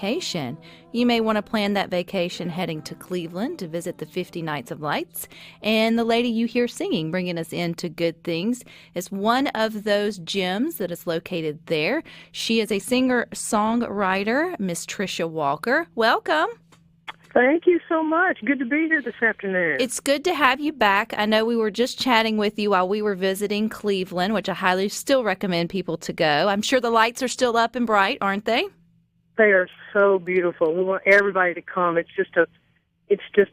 vacation. You may want to plan that vacation heading to Cleveland to visit the 50 Nights of Lights. And the lady you hear singing, bringing us into good things, is one of those gems that is located there. She is a singer-songwriter, Miss Tricia Walker. Welcome. Thank you so much. Good to be here this afternoon. It's good to have you back. I know we were just chatting with you while we were visiting Cleveland, which I highly still recommend people to go. I'm sure the lights are still up and bright, aren't they? They are so beautiful. We want everybody to come. It's just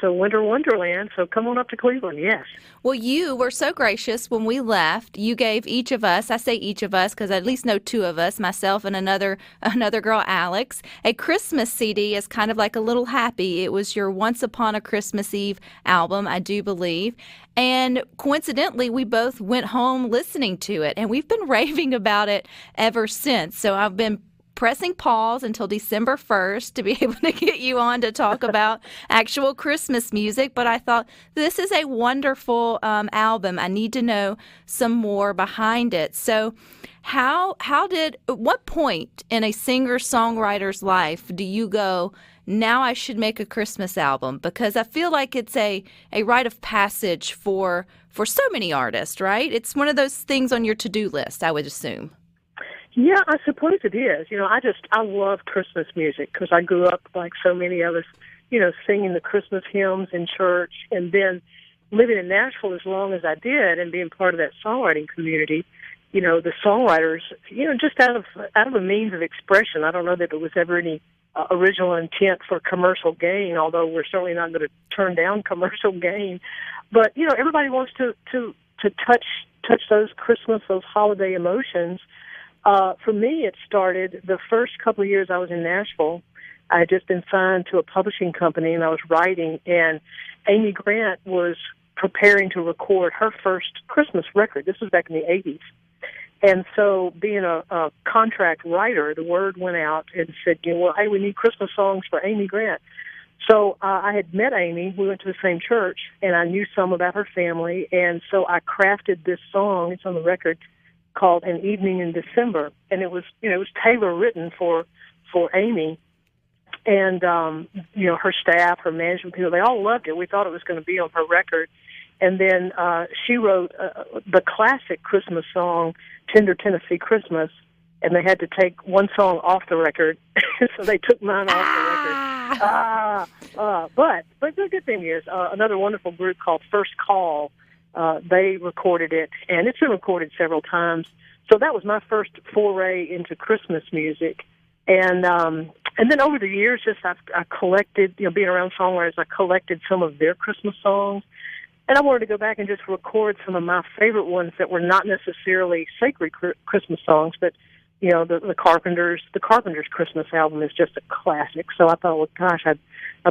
a winter wonderland, so come on up to Cleveland, yes. Well, you were so gracious when we left. You gave each of us, I say each of us because I at least know two of us, myself and another girl, Alex, a Christmas CD as kind of like a little happy. It was your Once Upon a Christmas Eve album, I do believe. And coincidentally, we both went home listening to it, and we've been raving about it ever since. So I've been pressing pause until December 1st to be able to get you on to talk about actual Christmas music. But I thought this is a wonderful album. I need to know some more behind it. So at what point in a singer-songwriter's life do you go, now I should make a Christmas album? Because I feel like it's a rite of passage for so many artists, right? It's one of those things on your to-do list, I would assume. Yeah, I suppose it is. I love Christmas music because I grew up like so many of us, singing the Christmas hymns in church, and then living in Nashville as long as I did and being part of that songwriting community. The songwriters, just out of a means of expression. I don't know that it was ever any original intent for commercial gain, although we're certainly not going to turn down commercial gain. But everybody wants to touch those Christmas, those holiday emotions. For me, it started the first couple of years I was in Nashville. I had just been signed to a publishing company, and I was writing, and Amy Grant was preparing to record her first Christmas record. This was back in the 80s. And so being a contract writer, the word went out and said, hey, we need Christmas songs for Amy Grant. So I had met Amy. We went to the same church, and I knew some about her family, and so I crafted this song. It's on the record, called An Evening in December, and it was tailor written for Amy, and her staff, her management people, they all loved it. We thought it was going to be on her record, and then she wrote the classic Christmas song, Tender Tennessee Christmas, and they had to take one song off the record, so they took mine off the record. But the good thing is, another wonderful group called First Call. They recorded it, and it's been recorded several times. So that was my first foray into Christmas music. And then over the years, I collected, being around songwriters, I collected some of their Christmas songs. And I wanted to go back and just record some of my favorite ones that were not necessarily sacred Christmas songs, but the Carpenters' Christmas album is just a classic. So I thought, well, gosh, I'd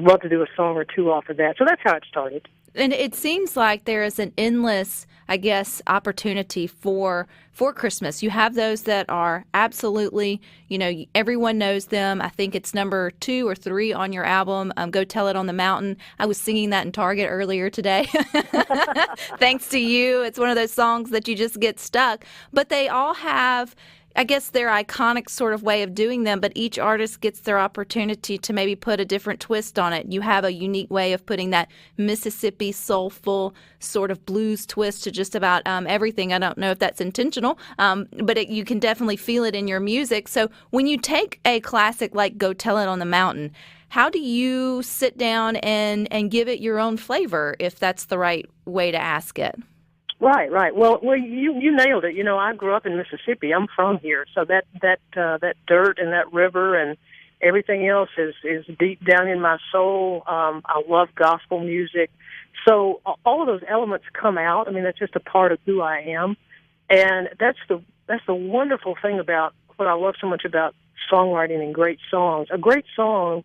love to do a song or two off of that. So that's how it started. And it seems like there is an endless, I guess, opportunity for Christmas. You have those that are absolutely, everyone knows them. I think it's number 2 or 3 on your album, Go Tell It on the Mountain. I was singing that in Target earlier today. Thanks to you. It's one of those songs that you just get stuck. But they all have, I guess, their iconic sort of way of doing them, but each artist gets their opportunity to maybe put a different twist on it. You have a unique way of putting that Mississippi soulful sort of blues twist to just about everything. I don't know if that's intentional, but you can definitely feel it in your music. So when you take a classic like Go Tell It on the Mountain, how do you sit down and give it your own flavor, if that's the right way to ask it? Right. Well, you nailed it. I grew up in Mississippi. I'm from here, so that dirt and that river and everything else is deep down in my soul. I love gospel music, so all of those elements come out. I mean, that's just a part of who I am, and that's the wonderful thing about what I love so much about songwriting and great songs. A great song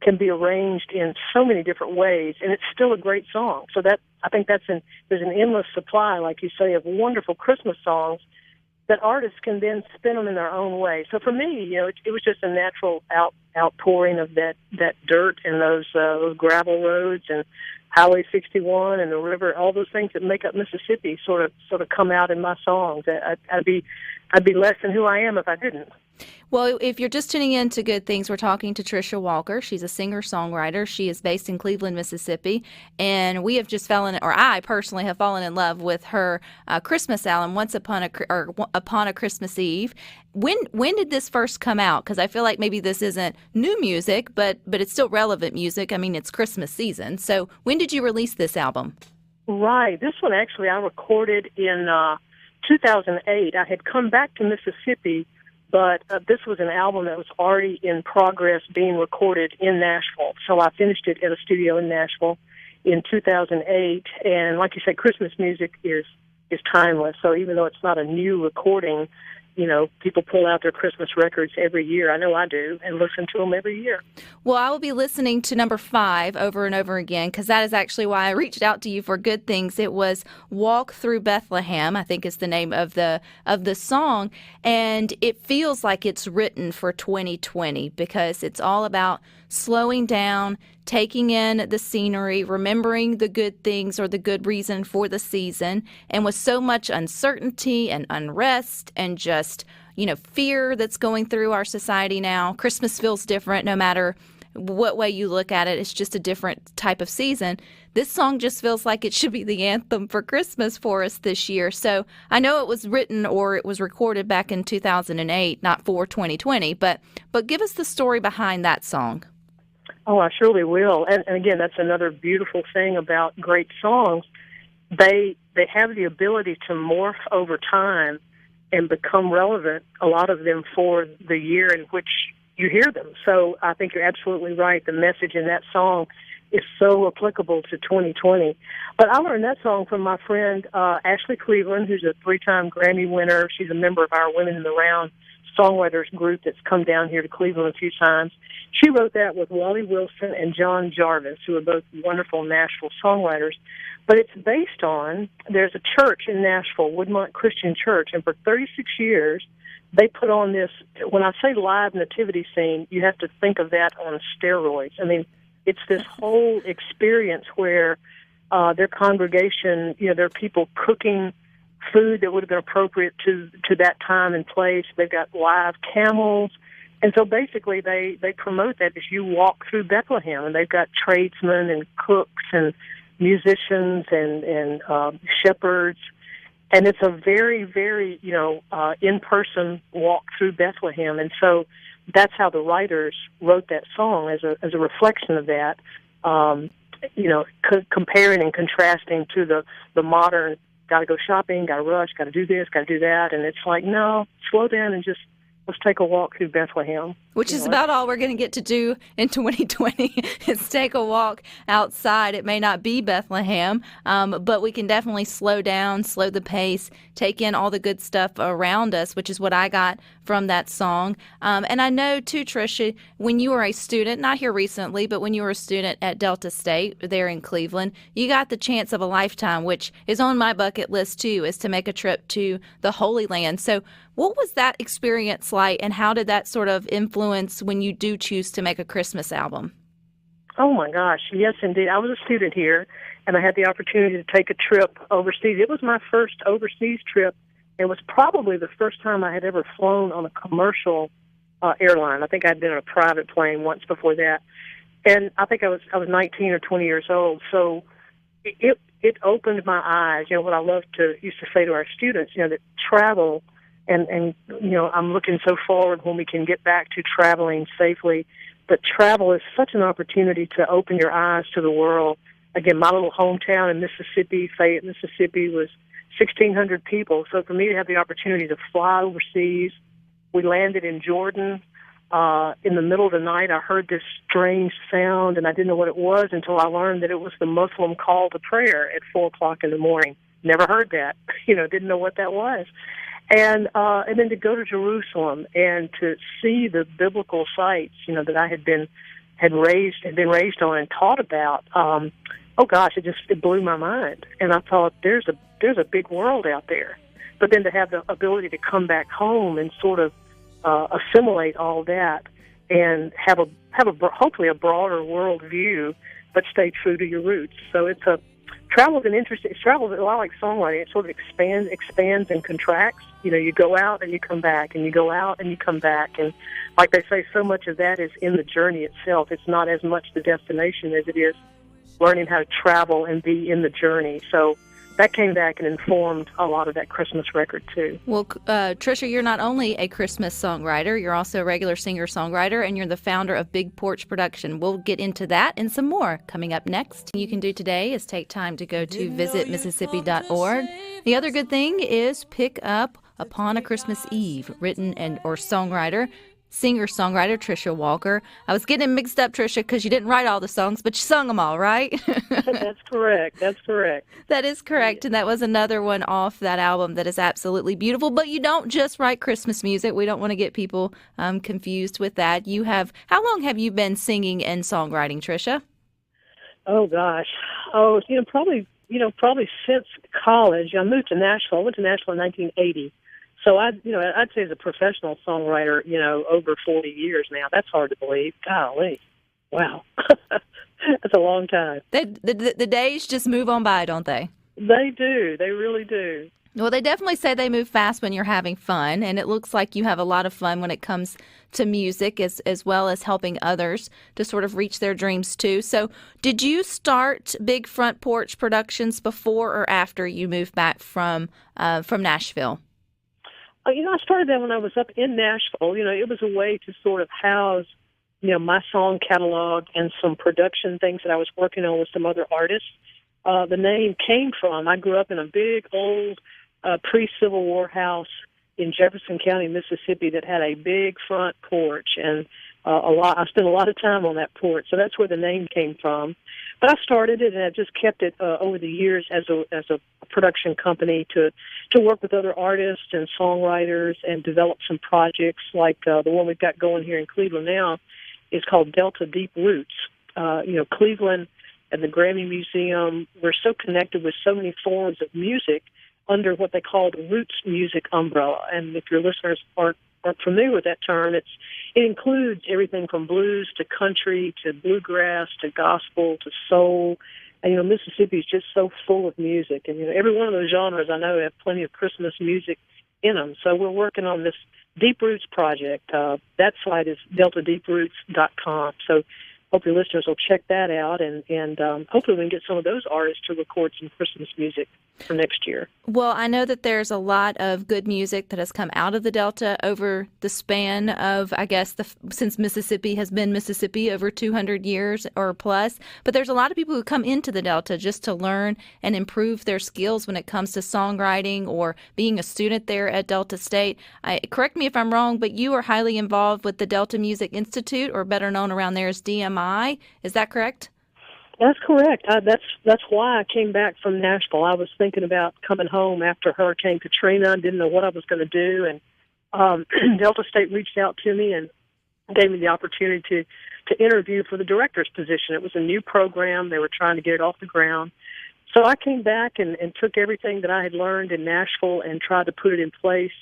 can be arranged in so many different ways, and it's still a great song. So I think there's an endless supply, like you say, of wonderful Christmas songs that artists can then spin them in their own way. So for me, it was just a natural outpouring of that dirt and those gravel roads and Highway 61 and the river, all those things that make up Mississippi sort of come out in my songs. I'd be less than who I am if I didn't. Well, if you're just tuning in to Good Things, we're talking to Tricia Walker. She's a singer-songwriter. She is based in Cleveland, Mississippi, and we have just I personally have fallen in love with her Christmas album, Upon a Christmas Eve. When did this first come out? Because I feel like maybe this isn't new music, but it's still relevant music. I mean, it's Christmas season. So when did you release this album? Right. This one actually I recorded in 2008. I had come back to Mississippi, but this was an album that was already in progress being recorded in Nashville. So I finished it at a studio in Nashville in 2008. And like you said, Christmas music is timeless. So even though it's not a new recording, people pull out their Christmas records every year. I know I do, and listen to them every year. Well, I will be listening to number 5 over and over again, because that is actually why I reached out to you for Good Things. It was Walk Through Bethlehem, I think is the name of the song, and it feels like it's written for 2020 because it's all about slowing down, taking in the scenery, remembering the good things or the good reason for the season. And with so much uncertainty and unrest and just, fear that's going through our society now, Christmas feels different no matter what way you look at it. It's just a different type of season. This song just feels like it should be the anthem for Christmas for us this year. So I know it was written or it was recorded back in 2008, not for 2020, but give us the story behind that song. Oh, I surely will. And again, that's another beautiful thing about great songs. They have the ability to morph over time and become relevant, a lot of them, for the year in which you hear them. So I think you're absolutely right. The message in that song is so applicable to 2020. But I learned that song from my friend Ashley Cleveland, who's a 3-time Grammy winner. She's a member of our Women in the Round songwriters group that's come down here to Cleveland a few times. She wrote that with Wally Wilson and John Jarvis, who are both wonderful Nashville songwriters. But it's based on, there's a church in Nashville, Woodmont Christian Church, and for 36 years they put on this, when I say live nativity scene, you have to think of that on steroids. I mean, it's this whole experience where their congregation, there are people cooking food that would have been appropriate to that time and place. They've got live camels. And so basically they promote that as you walk through Bethlehem. And they've got tradesmen and cooks and musicians and shepherds. And it's a very, very, in-person walk through Bethlehem. And so that's how the writers wrote that song, as a reflection of that, comparing and contrasting to the modern, got to go shopping, got to rush, got to do this, got to do that. And it's like, no, slow down and just let's take a walk through Bethlehem. Which is about all we're going to get to do in 2020 is take a walk outside. It may not be Bethlehem, but we can definitely slow down, slow the pace, take in all the good stuff around us, which is what I got from that song. And I know, too, Tricia, when you were a student, not here recently, but when you were a student at Delta State there in Cleveland, you got the chance of a lifetime, which is on my bucket list, too, is to make a trip to the Holy Land. So what was that experience like, and how did that sort of influence when you do choose to make a Christmas album? Oh, my gosh. Yes, indeed. I was a student here, and I had the opportunity to take a trip overseas. It was my first overseas trip. It was probably the first time I had ever flown on a commercial airline. I think I'd been on a private plane once before that. And I think I was 19 or 20 years old. So it opened my eyes. What I used to say to our students, that travel, and I'm looking so forward when we can get back to traveling safely. But travel is such an opportunity to open your eyes to the world. Again, my little hometown in Mississippi, Fayette, Mississippi, was 1,600 people. So for me to have the opportunity to fly overseas, we landed in Jordan. In the middle of the night, I heard this strange sound, and I didn't know what it was until I learned that it was the Muslim call to prayer at 4 o'clock in the morning. Never heard that. Didn't know what that was. And then to go to Jerusalem and to see the biblical sites, that I had been raised on and taught about. Oh gosh, it blew my mind. And I thought, there's a big world out there. But then to have the ability to come back home and sort of assimilate all that and have hopefully a broader world view but stay true to your roots. So it's travel a lot like songwriting. It sort of expands and contracts. You go out and you come back, and you go out and you come back. And like they say, so much of that is in the journey itself. It's not as much the destination as it is learning how to travel and be in the journey. So that came back and informed a lot of that Christmas record, too. Well, Tricia, you're not only a Christmas songwriter, you're also a regular singer-songwriter, and you're the founder of Big Porch Production. We'll get into that and some more coming up next. What you can do today is take time to go to visitmississippi.org. The other good thing is pick up Upon a Christmas Eve, written or singer-songwriter Tricia Walker. I was getting mixed up, Tricia, because you didn't write all the songs, but you sung them all, right? That's correct. That is correct, and that was another one off that album that is absolutely beautiful. But you don't just write Christmas music. We don't want to get people confused with that. How long have you been singing and songwriting, Tricia? Oh gosh, probably since college. I moved to Nashville. I went to Nashville in 1980. So I'd say as a professional songwriter, over 40 years now. That's hard to believe. Golly, wow, that's a long time. The days just move on by, don't they? They do. They really do. Well, they definitely say they move fast when you're having fun, and it looks like you have a lot of fun when it comes to music as well as helping others to sort of reach their dreams too. So did you start Big Front Porch Productions before or after you moved back from Nashville? I started that when I was up in Nashville. It was a way to sort of house, my song catalog and some production things that I was working on with some other artists. The name came from, I grew up in a big old pre-Civil War house in Jefferson County, Mississippi that had a big front porch, and I spent a lot of time on that porch. So that's where the name came from. But I started it, and I've just kept it over the years as a production company to work with other artists and songwriters and develop some projects like the one we've got going here in Cleveland now is called Delta Deep Roots. Cleveland and the Grammy Museum, we're so connected with so many forms of music under what they call the roots music umbrella. And if your listeners aren't familiar with that term, it includes everything from blues to country to bluegrass to gospel to soul. And, Mississippi is just so full of music. And, every one of those genres I know have plenty of Christmas music in them. So we're working on this Deep Roots project. That site is deltadeeproots.com. So hope your listeners will check that out, and hopefully we can get some of those artists to record some Christmas music for next year. Well, I know that there's a lot of good music that has come out of the Delta over the span of, I guess, since Mississippi has been Mississippi over 200 years or plus. But there's a lot of people who come into the Delta just to learn and improve their skills when it comes to songwriting or being a student there at Delta State. Correct me if I'm wrong, but you are highly involved with the Delta Music Institute, or better known around there as DMI. Is that correct? That's correct. That's why I came back from Nashville. I was thinking about coming home after Hurricane Katrina. I didn't know what I was going to do, and Delta State reached out to me and gave me the opportunity to interview for the director's position. It was a new program. They were trying to get it off the ground. So I came back and took everything that I had learned in Nashville and tried to put it in place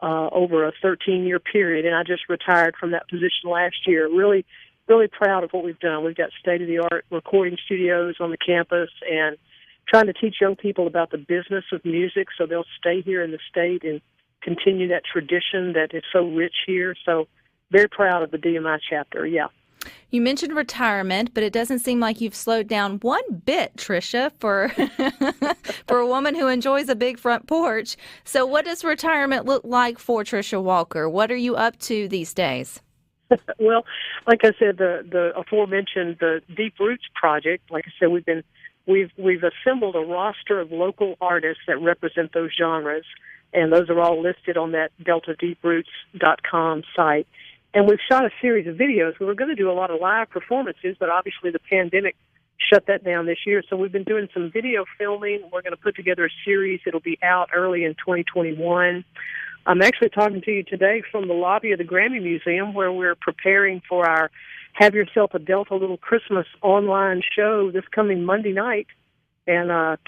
over a 13-year period, and I just retired from that position last year. Really proud of what we've done. We've got state-of-the-art recording studios on the campus and trying to teach young people about the business of music so they'll stay here in the state and continue that tradition that is so rich here. So very proud of the DMI chapter, yeah. You mentioned retirement, but it doesn't seem like you've slowed down one bit, Tricia, for for a woman who enjoys a big front porch. So what does retirement look like for Tricia Walker? What are you up to these days? Well, like I said, the aforementioned the Deep Roots project. Like I said, we've assembled a roster of local artists that represent those genres, and those are all listed on that deltadeeproots.com site. And we've shot a series of videos. We were going to do a lot of live performances, but obviously the pandemic shut that down this year. So we've been doing some video filming. We're going to put together a series. It'll be out early in 2021. I'm actually talking to you today from the lobby of the Grammy Museum, where we're preparing for our Have Yourself a Delta Little Christmas online show this coming Monday night. And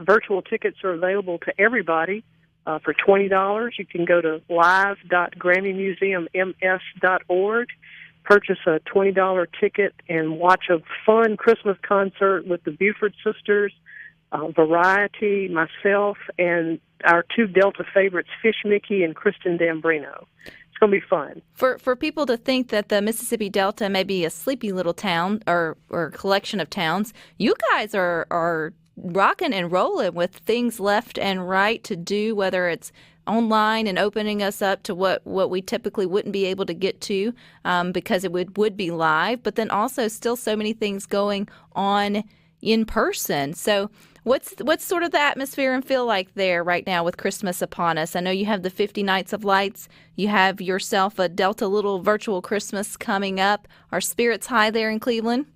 virtual tickets are available to everybody for $20. You can go to live.grammymuseumms.org. purchase a $20 ticket and watch a fun Christmas concert with the Buford sisters, Variety, myself, and our two Delta favorites, Fish Mickey and Kristen Dambrino. It's going to be fun. For people to think that the Mississippi Delta may be a sleepy little town or collection of towns, you guys are rocking and rolling with things left and right to do, whether it's online and opening us up to what we typically wouldn't be able to get to because it would be live, but then also still so many things going on in person. So what's sort of the atmosphere and feel like there right now with Christmas upon us? I know you have the 50 Nights of Lights. You have yourself a Delta Little virtual Christmas coming up. Are spirits high there in Cleveland?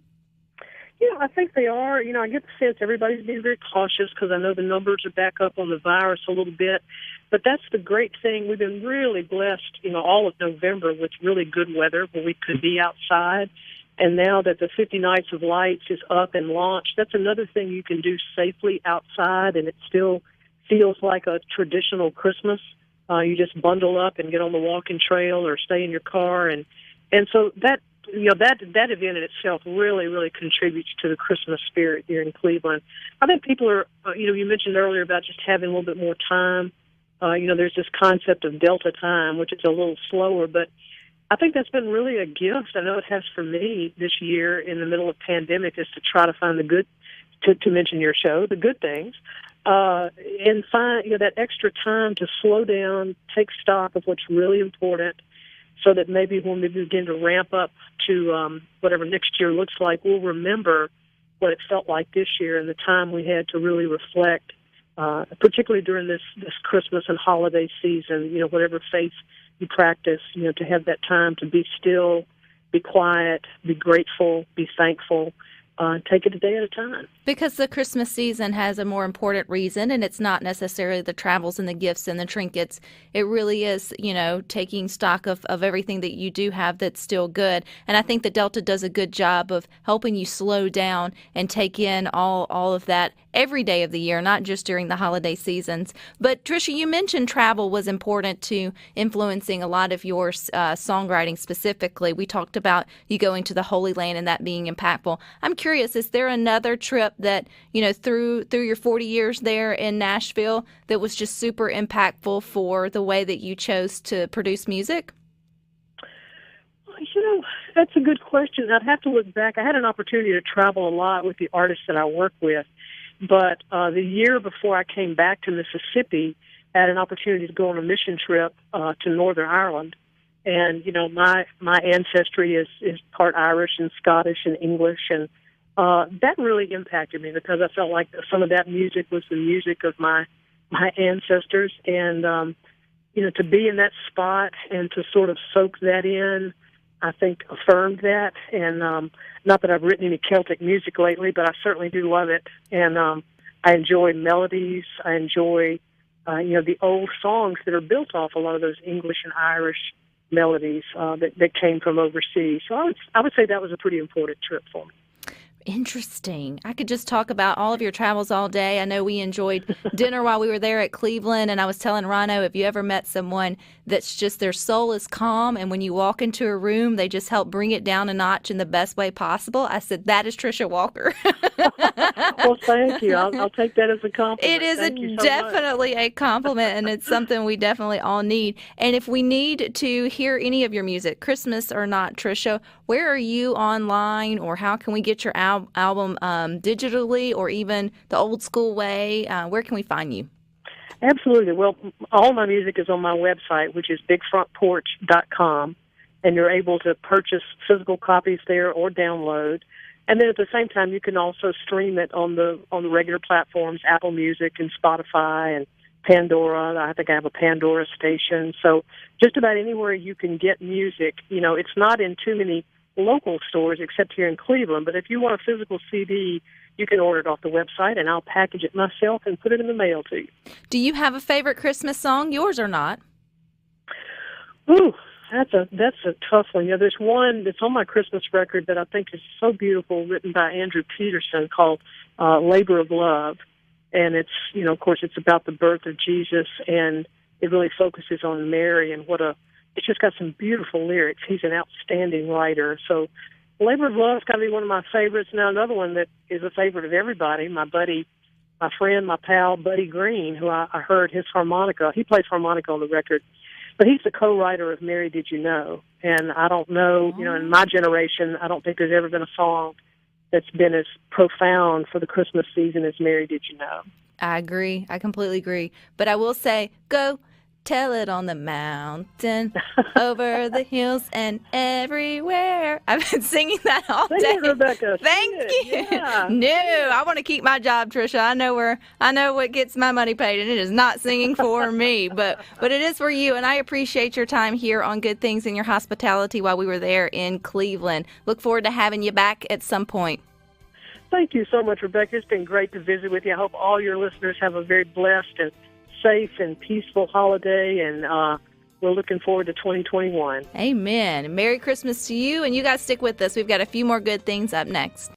Yeah, I think they are. I get the sense everybody's being very cautious because I know the numbers are back up on the virus a little bit. But that's the great thing. We've been really blessed, all of November with really good weather where we could be outside. And now that the 50 Nights of Lights is up and launched, that's another thing you can do safely outside, and it still feels like a traditional Christmas. You just bundle up and get on the walking trail or stay in your car. And so that that event in itself really, really contributes to the Christmas spirit here in Cleveland. I think people are, you mentioned earlier about just having a little bit more time. There's this concept of Delta time, which is a little slower, but I think that's been really a gift. I know it has for me this year in the middle of pandemic, is to try to find the good, to mention your show, the good things, and find that extra time to slow down, take stock of what's really important, so that maybe when we begin to ramp up to whatever next year looks like, we'll remember what it felt like this year and the time we had to really reflect, particularly during this Christmas and holiday season, whatever faith you practice, to have that time to be still, be quiet, be grateful, be thankful, take it a day at a time. Because the Christmas season has a more important reason, and it's not necessarily the travels and the gifts and the trinkets. It really is, taking stock of everything that you do have that's still good. And I think that Delta does a good job of helping you slow down and take in all of that every day of the year, not just during the holiday seasons. But Tricia, you mentioned travel was important to influencing a lot of your songwriting specifically. We talked about you going to the Holy Land and that being impactful. I'm curious, is there another trip that, through your 40 years there in Nashville that was just super impactful for the way that you chose to produce music? That's a good question. I'd have to look back. I had an opportunity to travel a lot with the artists that I work with, but the year before I came back to Mississippi, I had an opportunity to go on a mission trip to Northern Ireland. And, my ancestry is part Irish and Scottish and English, and that really impacted me because I felt like some of that music was the music of my ancestors. And, to be in that spot and to sort of soak that in, I think affirmed that. And not that I've written any Celtic music lately, but I certainly do love it. And I enjoy melodies. I enjoy, the old songs that are built off a lot of those English and Irish melodies that came from overseas. So I would say that was a pretty important trip for me. Interesting. I could just talk about all of your travels all day. I know we enjoyed dinner while we were there at Cleveland, and I was telling Rhino, if you ever met someone that's just their soul is calm, and when you walk into a room, they just help bring it down a notch in the best way possible, I said, that is Tricia Walker. Well, thank you. I'll take that as a compliment. It is definitely a compliment, and it's something we definitely all need. And if we need to hear any of your music, Christmas or not, Tricia, where are you online, or how can we get your album digitally or even the old school way? Where can we find you? Absolutely. Well, all my music is on my website, which is bigfrontporch.com, and you're able to purchase physical copies there or download. And then at the same time, you can also stream it on the regular platforms, Apple Music and Spotify and Pandora. I think I have a Pandora station. So just about anywhere you can get music. It's not in too many local stores except here in Cleveland, but if you want a physical CD, you can order it off the website, and I'll package it myself and put it in the mail to you. Do you have a favorite Christmas song, yours or not? Ooh, that's a tough one. There's one that's on my Christmas record that I think is so beautiful, written by Andrew Peterson, called Labor of Love. And it's, of course, it's about the birth of Jesus, and it really focuses on Mary and what a it's just got some beautiful lyrics. He's an outstanding writer. So Labor of Love's got to be one of my favorites. Now, another one that is a favorite of everybody, my buddy, my friend, my pal, Buddy Green, who I heard his harmonica. He plays harmonica on the record, but he's the co-writer of Mary Did You Know? And I don't know, in my generation, I don't think there's ever been a song that's been as profound for the Christmas season as Mary Did You Know? I agree. I completely agree. But I will say, go tell it on the mountain, over the hills and everywhere. I've been singing that all day. Sing it, Rebecca. Thank you. Yeah. No, I want to keep my job, Tricia. I know what gets my money paid, and it is not singing for me, but it is for you. And I appreciate your time here on Good Things and your hospitality while we were there in Cleveland. Look forward to having you back at some point. Thank you so much, Rebecca. It's been great to visit with you. I hope all your listeners have a very blessed and safe and peaceful holiday, and we're looking forward to 2021. Amen. Merry Christmas to you, and you guys stick with us. We've got a few more good things up next.